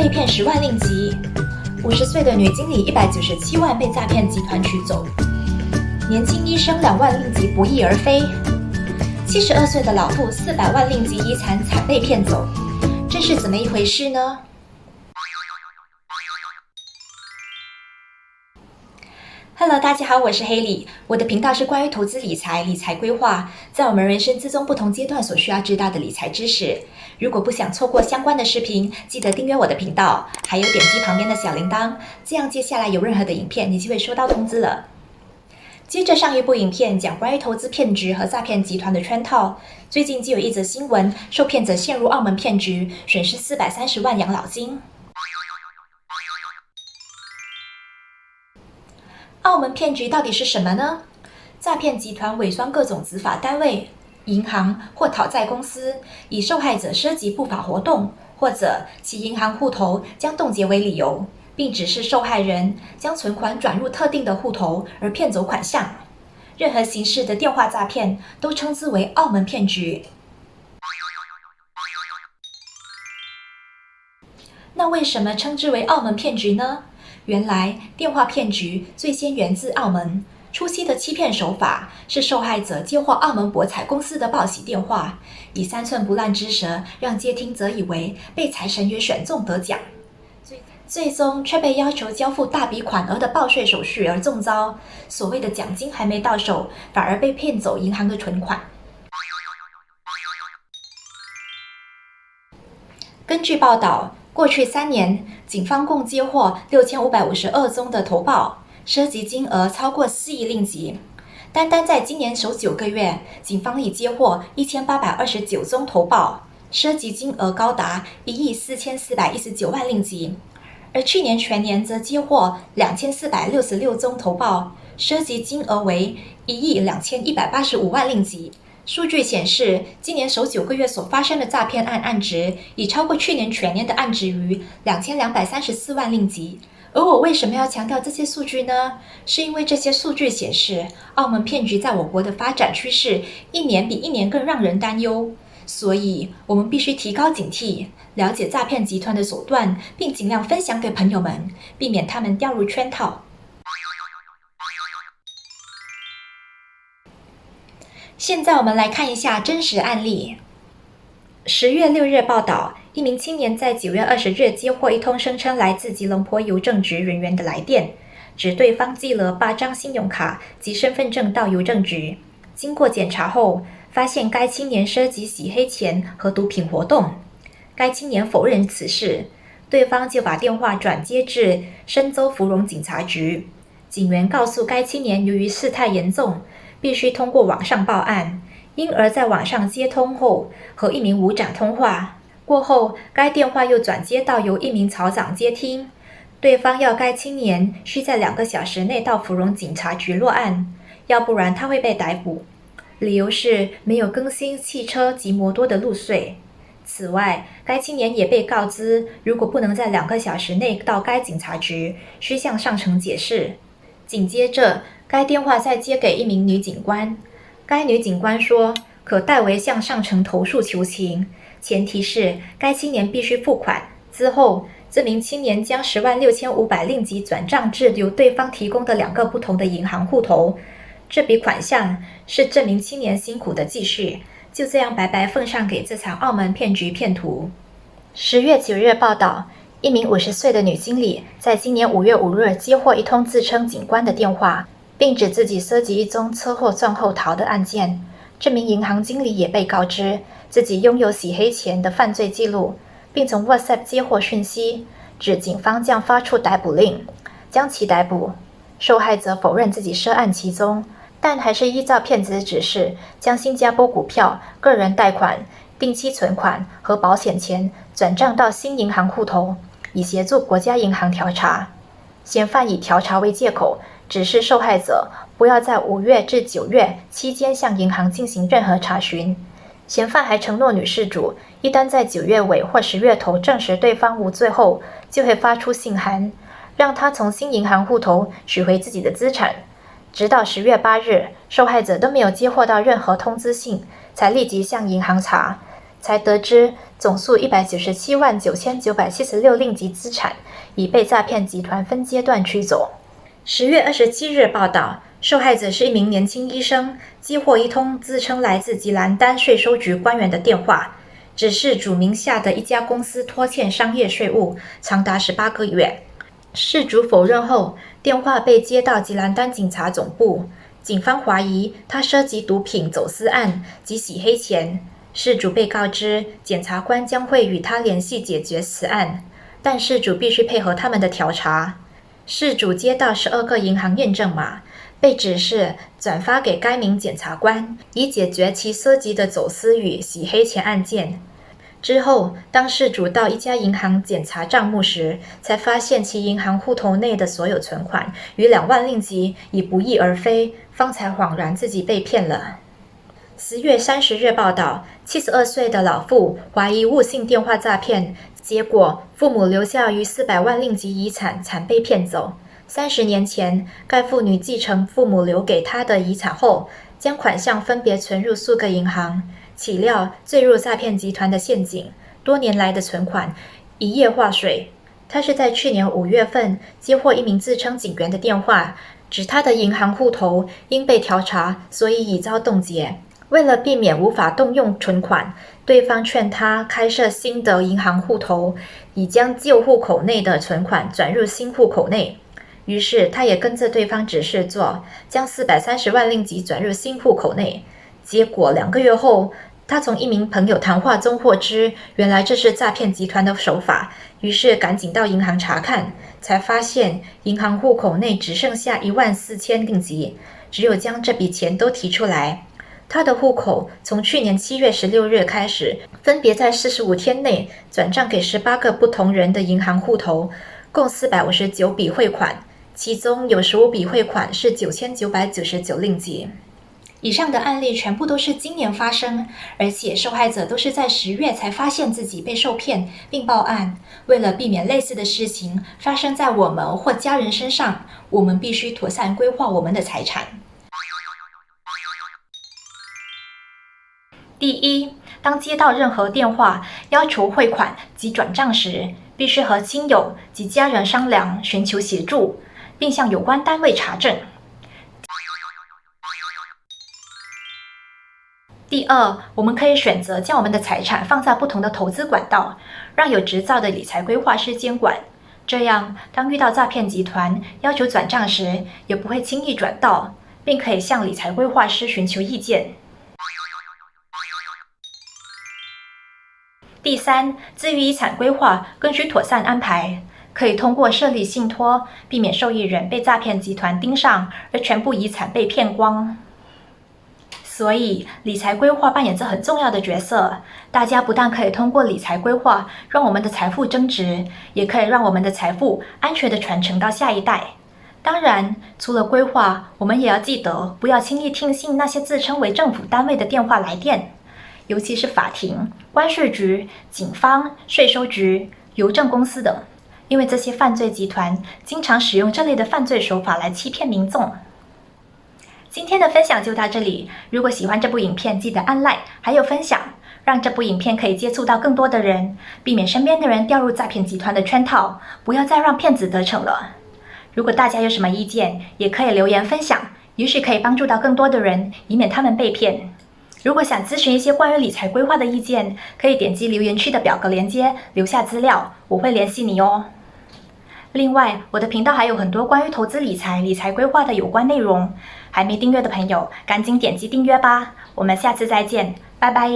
被骗10万令吉，50岁的女经理197万被诈骗集团取走，年轻医生2万令吉不翼而飞，72岁的老妇400万令吉遗产惨被骗走，这是怎么一回事呢？Hello， 大家好，我是黑莉。我的频道是关于投资理财、理财规划，在我们人生之中不同阶段所需要知道的理财知识。如果不想错过相关的视频，记得订阅我的频道，还有点击旁边的小铃铛，这样接下来有任何的影片，你就会收到通知了。接着上一部影片讲关于投资骗局和诈骗集团的圈套，最近就有一则新闻，受骗者陷入澳门骗局，损失430万养老金。澳门骗局到底是什么呢？诈骗集团伪装各种执法单位、银行或讨债公司，以受害者涉及不法活动或者其银行户头将冻结为理由，并指示受害人将存款转入特定的户头而骗走款项。任何形式的电话诈骗都称之为澳门骗局。那为什么称之为澳门骗局呢？原来电话骗局最先源自澳门，初期的欺骗手法是受害者接获澳门博彩公司的报喜电话，以3寸不烂之舌让接听者以为被财神爷选中得奖，最终却被要求交付大笔款额的报税手续而中招，所谓的奖金还没到手，反而被骗走银行的存款。根据报道，过去3年，警方共接获6552宗的投报，涉及金额超过4亿令吉。单单在今年首9个月，警方已接获1829宗投报，涉及金额高达1亿4419万令吉。而去年全年则接获2466宗投报，涉及金额为1亿2185万令吉。数据显示，今年首9个月所发生的诈骗案值已超过去年全年的案值逾2234万令吉。而我为什么要强调这些数据呢？是因为这些数据显示，澳门骗局在我国的发展趋势一年比一年更让人担忧。所以，我们必须提高警惕，了解诈骗集团的手段，并尽量分享给朋友们，避免他们掉入圈套。现在我们来看一下真实案例。10月6日报道，一名青年在9月20日接获一通声称来自吉隆坡邮政局人员的来电，指对方寄了8张信用卡及身份证到邮政局。经过检查后，发现该青年涉及洗黑钱和毒品活动。该青年否认此事，对方就把电话转接至深州芙蓉警察局。警员告诉该青年，由于事态严重，必须通过网上报案，因而在网上接通后和一名武长通话，过后该电话又转接到由一名曹长接听，对方要该青年需在2个小时内到芙蓉警察局落案，要不然他会被逮捕，理由是没有更新汽车及摩托的路税。此外，该青年也被告知，如果不能在2个小时内到该警察局，需向上层解释。紧接着，该电话再接给一名女警官，该女警官说可代为向上层投诉求情，前提是该青年必须付款。之后，这名青年将106500令吉转账至由对方提供的2个不同的银行户头，这笔款项是这名青年辛苦的积蓄，就这样白白奉上给这场澳门骗局骗徒。10月9日报道，一名50岁的女经理在今年5月5日接获一通自称警官的电话，并指自己涉及一宗车祸撞后逃的案件。这名银行经理也被告知自己拥有洗黑钱的犯罪记录，并从 WhatsApp 接获讯息，指警方将发出逮捕令，将其逮捕。受害者否认自己涉案其中，但还是依照骗子指示，将新加坡股票、个人贷款、定期存款和保险钱转账到新银行户头，以协助国家银行调查。嫌犯以调查为借口，指示受害者不要在5月至9月期间向银行进行任何查询。嫌犯还承诺女事主，一旦在9月尾或10月头证实对方无罪后，就会发出信函，让他从新银行户头取回自己的资产。直到10月8日，受害者都没有接获到任何通知信，才立即向银行查，才得知总数197万9976令吉资产已被诈骗集团分阶段驱走。10月27日报道，受害者是一名年轻医生，接获一通自称来自吉兰丹税收局官员的电话，指事主名下的一家公司拖欠商业税务长达18个月。事主否认后，电话被接到吉兰丹警察总部，警方怀疑他涉及毒品走私案及洗黑钱。事主被告知，检察官将会与他联系解决此案，但事主必须配合他们的调查。事主接到12个银行验证码，被指示转发给该名检察官，以解决其涉及的走私与洗黑钱案件。之后，当事主到一家银行检查账目时，才发现其银行户头内的所有存款逾2万令吉已不翼而飞，方才恍然自己被骗了。10月30日报道，72岁的老妇怀疑误信电话诈骗，结果父母留下逾400万令吉遗产惨被骗走。30年前，该妇女继承父母留给她的遗产后，将款项分别存入数个银行，岂料坠入诈骗集团的陷阱，多年来的存款一夜化水。她是在去年5月份接获一名自称警员的电话，指她的银行户头因被调查，所以已遭冻结。为了避免无法动用存款，对方劝他开设新的银行户头，以将旧户口内的存款转入新户口内。于是他也跟着对方指示做，将430万令吉转入新户口内。结果2个月后，他从一名朋友谈话中获知，原来这是诈骗集团的手法，于是赶紧到银行查看，才发现银行户口内只剩下14000令吉，只有将这笔钱都提出来。他的户口从去年7月16日开始，分别在45天内转账给18个不同人的银行户头，共459笔汇款，其中有15笔汇款是9999令吉。以上的案例全部都是今年发生，而且受害者都是在10月才发现自己被受骗并报案。为了避免类似的事情发生在我们或家人身上，我们必须妥善规划我们的财产。第一，当接到任何电话要求汇款及转账时，必须和亲友及家人商量，寻求协助，并向有关单位查证。第二，我们可以选择将我们的财产放在不同的投资管道，让有执照的理财规划师监管。这样，当遇到诈骗集团要求转账时，也不会轻易转到，并可以向理财规划师寻求意见。第三，至于遗产规划，更需妥善安排，可以通过设立信托，避免受益人被诈骗集团盯上，而全部遗产被骗光。所以，理财规划扮演着很重要的角色。大家不但可以通过理财规划让我们的财富增值，也可以让我们的财富安全地传承到下一代。当然，除了规划，我们也要记得不要轻易听信那些自称为政府单位的电话来电。尤其是法庭、关税局、警方、税收局、邮政公司等，因为这些犯罪集团经常使用这类的犯罪手法来欺骗民众。今天的分享就到这里，如果喜欢这部影片，记得按 like 还有分享，让这部影片可以接触到更多的人，避免身边的人掉入诈骗集团的圈套，不要再让骗子得逞了。如果大家有什么意见，也可以留言分享，也许可以帮助到更多的人，以免他们被骗。如果想咨询一些关于理财规划的意见，可以点击留言区的表格连接，留下资料，我会联系你哦。另外，我的频道还有很多关于投资理财、理财规划的有关内容，还没订阅的朋友，赶紧点击订阅吧。我们下次再见，拜拜。